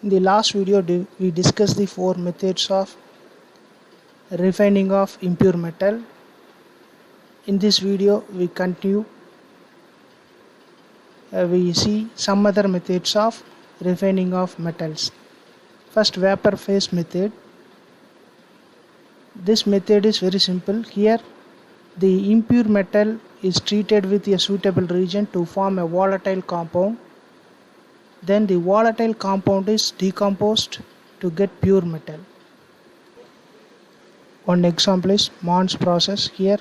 In the last video, we discussed the four methods of refining of impure metal. In this video, we continue. We see some other methods of refining of metals. First, vapor phase method. This method is very simple. Here, the impure metal is treated with a suitable reagent to form a volatile compound. Then the volatile compound is decomposed to get pure metal. One example is Mons process. Here,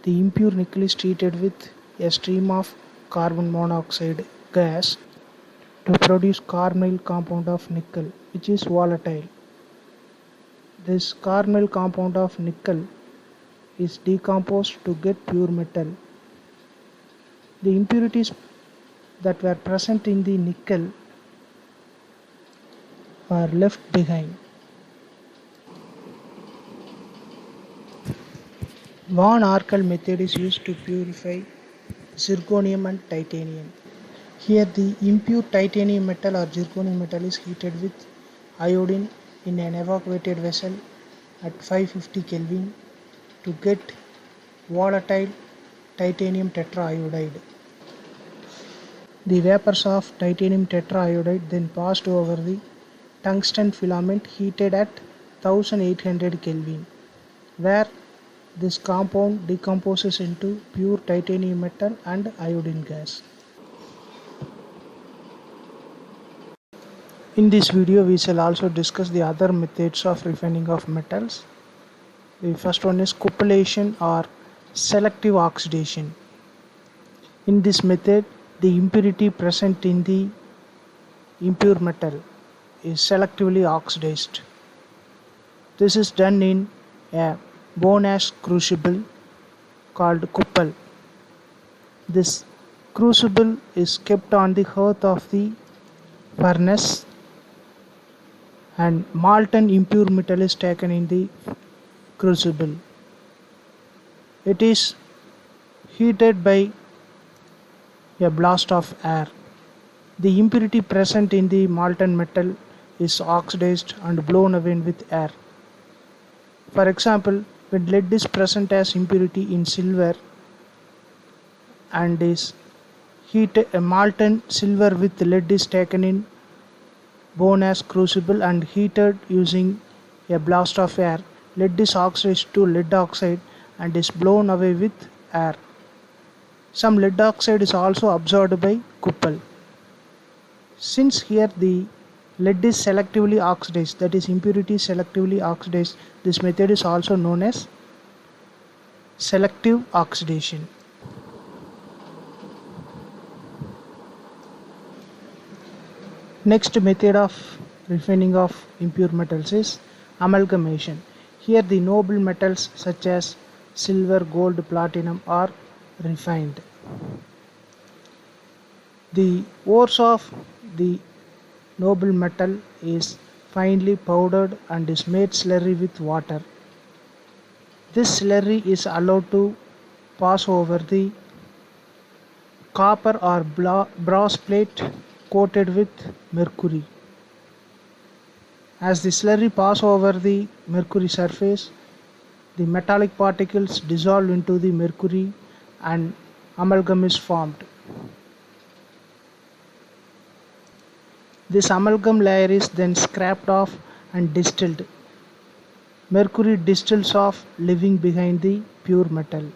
the impure nickel is treated with a stream of carbon monoxide gas to produce carbonyl compound of nickel, which is volatile. This carbonyl compound of nickel is decomposed to get pure metal. The impurities that were present in the nickel are left behind. Van Arkel method is used to purify zirconium and titanium. Here the impure titanium metal or zirconium metal is heated with iodine in an evacuated vessel at 550 Kelvin to get volatile titanium tetraiodide. The vapors of titanium tetraiodide then passed over the tungsten filament heated at 1800 Kelvin, where this compound decomposes into pure titanium metal and iodine gas. In this video, we shall also discuss the other methods of refining of metals. The first one is cupellation or selective oxidation. In this method, the impurity present in the impure metal is selectively oxidized. This is done in a bone ash crucible called cupel. This crucible is kept on the hearth of the furnace and molten impure metal is taken in the crucible. It is heated by a blast of air. The impurity present in the molten metal is oxidized and blown away with air. For example, when lead is present as impurity in silver and is heated, a molten silver with lead is taken in bone ash crucible and heated using a blast of air. Lead is oxidized to lead oxide and is blown away with air. Some lead oxide is also absorbed by cupel. Since here the lead is selectively oxidized, that is impurity selectively oxidized, this method is also known as selective oxidation. Next method of refining of impure metals is amalgamation. Here the noble metals such as silver, gold, platinum are refined. The ores of the noble metal is finely powdered and is made slurry with water. This slurry is allowed to pass over the copper or brass plate coated with mercury. As the slurry passes over the mercury surface, the metallic particles dissolve into the mercury and amalgam is formed. This amalgam layer is then scraped off and distilled. Mercury distills off, leaving behind the pure metal.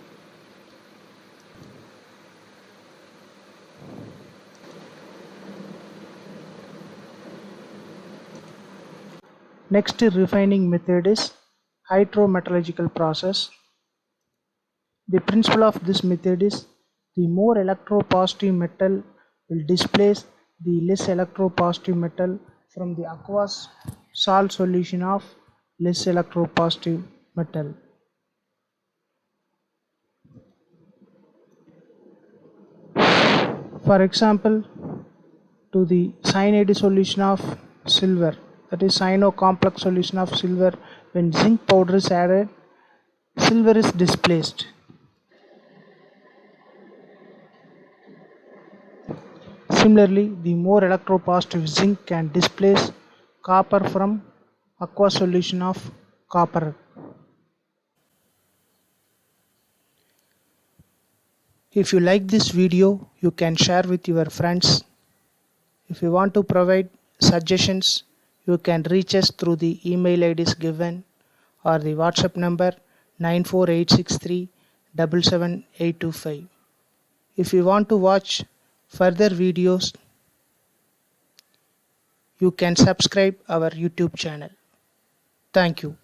Next refining method is hydrometallurgical process. The principle of this method is the more electropositive metal will displace the less electropositive metal from the aqueous salt solution of less electropositive metal. For example, to the cyanide solution of silver, that is cyanocomplex solution of silver, when zinc powder is added, silver is displaced. Similarly, the more electropositive zinc can displace copper from aqueous solution of copper. If you like this video, you can share with your friends. If you want to provide suggestions, you can reach us through the email IDs given or the WhatsApp number 94863 77825. If you want to watch further videos, you can subscribe our YouTube channel. Thank you.